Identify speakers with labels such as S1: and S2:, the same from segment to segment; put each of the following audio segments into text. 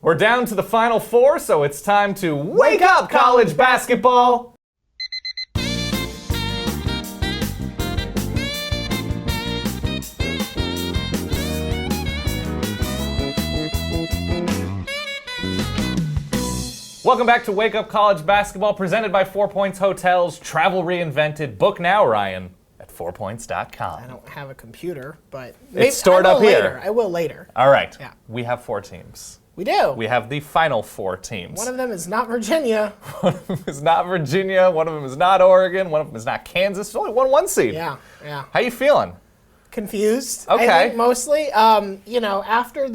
S1: We're down to the Final Four, so it's time to wake up, college basketball! Welcome back to Wake Up College Basketball, presented by 4 Points Hotels. Travel reinvented. Book now, Ryan, at 4points.com.
S2: I don't have a computer, but
S1: it's stored up here.
S2: Later. I will later.
S1: All right.
S2: Yeah.
S1: We have 4 teams.
S2: We do.
S1: We have the final 4 teams.
S2: One of them is not Virginia.
S1: One of them is not Virginia. One of them is not Oregon. One of them is not Kansas. There's only one seed.
S2: Yeah.
S1: How you feeling?
S2: Confused.
S1: Okay.
S2: I think mostly. After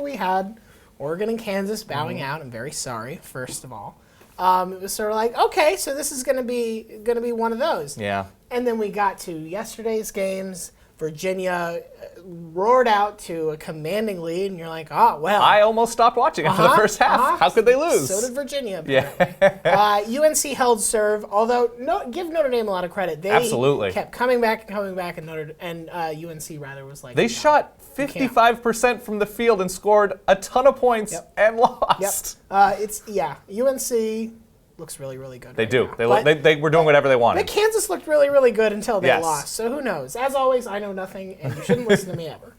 S2: we had Oregon and Kansas bowing out, I'm very sorry. First of all, it was sort of like, okay, so this is gonna be one of those.
S1: Yeah.
S2: And then we got to yesterday's games. Virginia roared out to a commanding lead, and you're like, oh, well.
S1: I almost stopped watching it for the first half. How could they lose?
S2: So did Virginia,
S1: apparently.
S2: Yeah. UNC held serve, although give Notre Dame a lot of credit. They
S1: absolutely
S2: kept coming back, and UNC rather was like,
S1: they shot 55% from the field and scored a ton of points and lost. UNC looks really, really good. They do. They were doing whatever they wanted.
S2: But Kansas looked really, really good until they lost. So who knows? As always, I know nothing, and you shouldn't listen to me ever.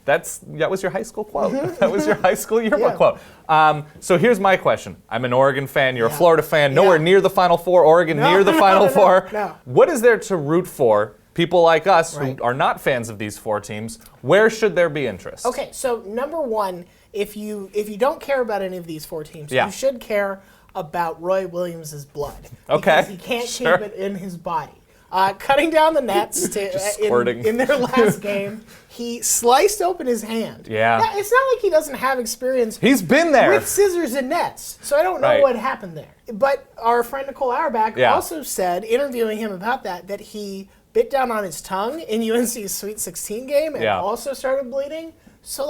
S1: That was your high school quote. That was your high school yearbook quote. So here's my question. I'm an Oregon fan. You're a Florida fan. Nowhere near the Final Four. Oregon near the Final Four.
S2: No.
S1: What is there to root for? People like us who are not fans of these 4 teams, where should there be interest?
S2: Okay, so number one, if you don't care about any of these 4 teams, you should care about Roy Williams' blood.
S1: Okay.
S2: Because he can't keep it in his body. Cutting down the nets in their last game, he sliced open his hand.
S1: Yeah.
S2: Now, it's not like he doesn't have experience.
S1: He's been there
S2: with scissors and nets, so I don't know what happened there. But our friend Nicole Auerbach also said, interviewing him about that he bit down on his tongue in UNC's Sweet 16 game and also started bleeding. So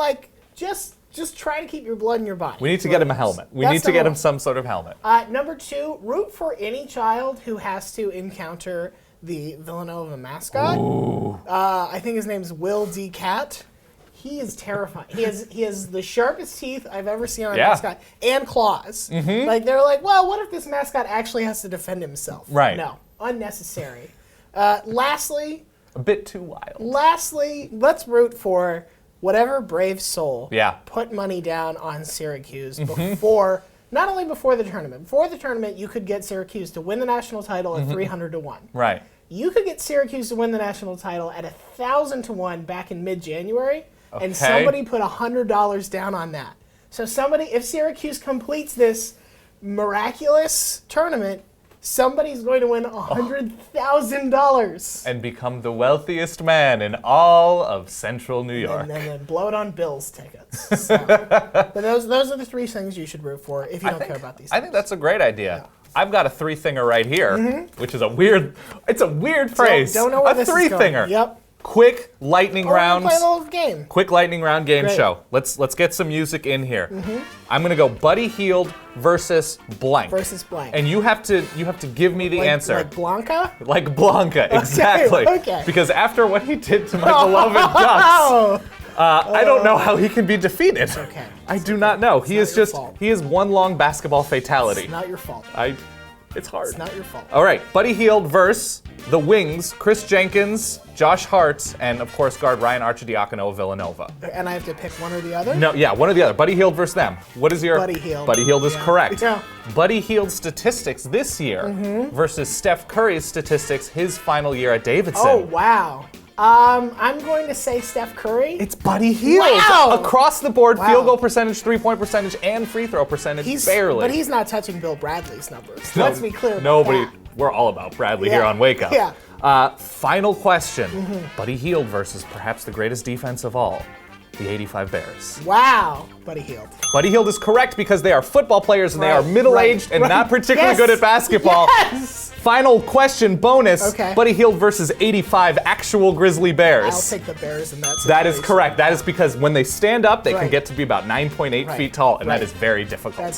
S2: just try to keep your blood in your body.
S1: We need to get him a helmet. We need to get him some sort of helmet.
S2: Number 2, root for any child who has to encounter the Villanova mascot. I think his name's Will D. Cat. He is terrifying. He has the sharpest teeth I've ever seen on a mascot, and claws. Like, they're like, well, what if this mascot actually has to defend himself?
S1: Right.
S2: No, unnecessary. Lastly,
S1: a bit too wild.
S2: Lastly, let's root for whatever brave soul put money down on Syracuse before, not only before the tournament. Before the tournament, you could get Syracuse to win the national title at 300 to 1.
S1: Right.
S2: You could get Syracuse to win the national title at 1,000 to 1 back in mid-January, and somebody put $100 down on that. So if Syracuse completes this miraculous tournament, somebody's going to win $100,000.
S1: And become the wealthiest man in all of Central New York.
S2: And then blow it on Bills tickets. So, but those are the 3 things you should root for if you don't care about these things.
S1: I think that's a great idea. Yeah. I've got a 3-thinger right here, which is a weird phrase.
S2: Don't know where this is going.
S1: A 3-thinger.
S2: Yep.
S1: Quick lightning round.
S2: Play a little game.
S1: Quick lightning round game show. Let's get some music in here. I'm gonna go Buddy Hield versus blank. And you have to give me the answer.
S2: Like Blanca?
S1: Like Blanca, exactly.
S2: Okay.
S1: Because after what he did to my beloved Ducks, I don't know how he can be defeated.
S2: Okay.
S1: I do not know. He is one long basketball fatality.
S2: It's not your fault.
S1: It's hard.
S2: It's not your fault.
S1: All right, Buddy Hield versus the Wings, Chris Jenkins, Josh Hart, and of course guard Ryan Arcidiacono of Villanova.
S2: And I have to pick one or the other?
S1: No, one or the other. Buddy Hield versus them. What is your...
S2: Buddy Hield.
S1: Buddy Hield is correct.
S2: Yeah.
S1: Buddy Hield's statistics this year versus Steph Curry's statistics his final year at Davidson.
S2: Oh, wow. I'm going to say Steph Curry.
S1: It's Buddy Hield.
S2: Wow.
S1: Across the board, field goal percentage, 3-point percentage, and free throw percentage, barely.
S2: But he's not touching Bill Bradley's numbers. Let's be clear about that.
S1: We're all about Bradley here on Wake Up.
S2: Yeah.
S1: Final question. Buddy Hield versus perhaps the greatest defense of all, the 85 Bears.
S2: Wow. Buddy Hield.
S1: Buddy Hield is correct because they are football players and they are middle-aged and not particularly good at basketball.
S2: Yes.
S1: Final question, bonus.
S2: Okay.
S1: Buddy Hield versus 85 actual Grizzly Bears.
S2: I'll take the Bears in that situation.
S1: That is correct. That is because when they stand up, they can get to be about 9.8 feet tall, and that is very difficult.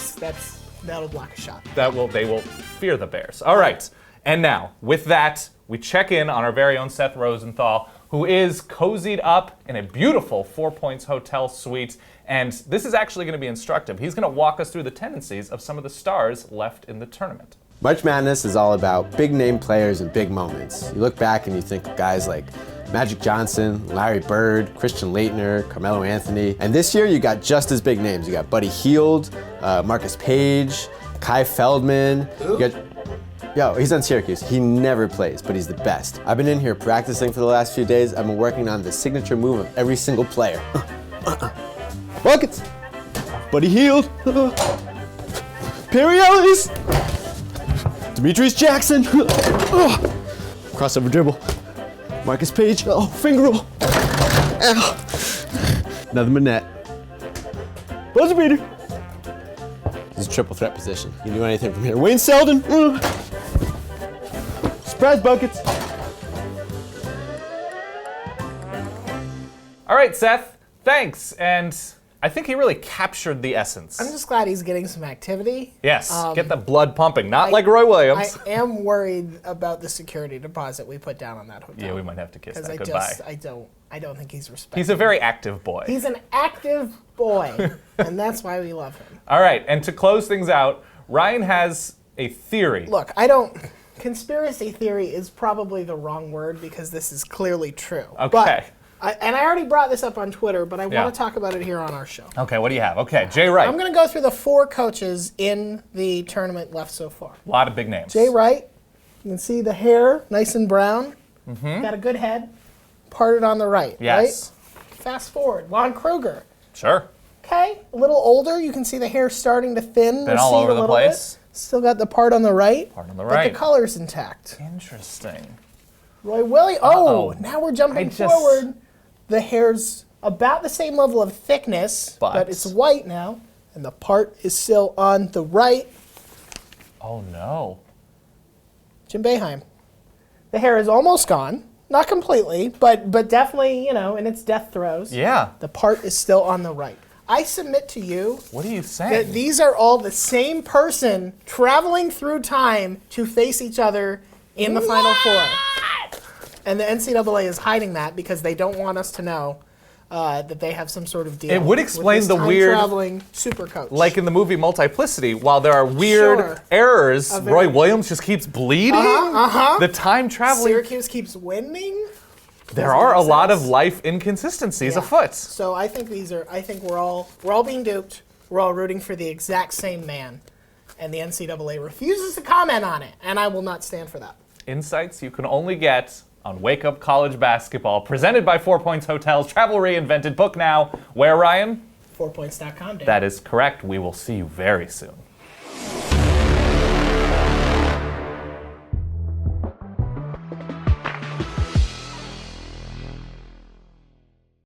S2: That'll block a shot.
S1: They will fear the Bears. All right. And now, with that, we check in on our very own Seth Rosenthal, who is cozied up in a beautiful 4 Points hotel suite And this is actually going to be instructive. He's going to walk us through the tendencies of some of the stars left in the tournament.
S3: March Madness is all about big name players and big moments. You look back and you think of guys like Magic Johnson, Larry Bird, Christian Laettner, Carmelo Anthony. And this year you got just as big names. You got Buddy Hield, Marcus Page, Kai Feldman. Yo, he's on Syracuse. He never plays, but he's the best. I've been in here practicing for the last few days. I've been working on the signature move of every single player. Buckets! Buddy Hield! Perry Ellis! Demetrius Jackson! Crossover dribble. Marcus Page. Oh, finger roll. Ow. Another Manette. Buzzer beater. This is a triple threat position. You can do anything from here. Wayne Selden. Surprise buckets.
S1: All right, Seth, thanks. And I think he really captured the essence.
S2: I'm just glad he's getting some activity.
S1: Yes, get the blood pumping, not like Roy Williams.
S2: I am worried about the security deposit we put down on that hotel.
S1: Yeah, we might have to kiss that
S2: goodbye. I don't think he's respected.
S1: He's a very active boy.
S2: He's an active boy, and that's why we love him.
S1: All right, and to close things out, Ryan has a theory.
S2: Look, conspiracy theory is probably the wrong word because this is clearly true.
S1: Okay.
S2: And I already brought this up on Twitter, but I want to talk about it here on our show.
S1: Okay, what do you have? Okay, Jay Wright.
S2: I'm going to go through the 4 coaches in the tournament left so far.
S1: A lot of big names.
S2: Jay Wright. You can see the hair, nice and brown.
S1: Mm-hmm.
S2: Got a good head. Parted on the right,
S1: yes.
S2: Right? Fast forward. Lon Kruger.
S1: Sure.
S2: Okay, a little older. You can see the hair starting to thin.
S1: Been all over the place.
S2: Still got the part on the right.
S1: Part on the right.
S2: But the color's intact.
S1: Interesting.
S2: Roy Williams. Oh, now we're jumping forward. The hair's about the same level of thickness, but it's white now, and the part is still on the right.
S1: Oh, no.
S2: Jim Boeheim. The hair is almost gone. Not completely, but definitely, in its death throes.
S1: Yeah.
S2: The part is still on the right. I submit to you
S1: what are you saying?
S2: That these are all the same person traveling through time to face each other in the Final Four. And the NCAA is hiding that because they don't want us to know that they have some sort of deal.
S1: It would explain
S2: with this
S1: the weird
S2: time-traveling super coach.
S1: Like in the movie Multiplicity, while there are weird errors, Roy Williams just keeps bleeding. The time traveling.
S2: Syracuse keeps winning.
S1: There are a lot of life inconsistencies afoot.
S2: So I think we're all being duped. We're all rooting for the exact same man, and the NCAA refuses to comment on it, and I will not stand for that.
S1: Insights you can only get on Wake Up College Basketball, presented by 4 Points Hotels. Travel reinvented. Book now. Where, Ryan?
S2: 4points.com, Dan.
S1: That is correct. We will see you very soon.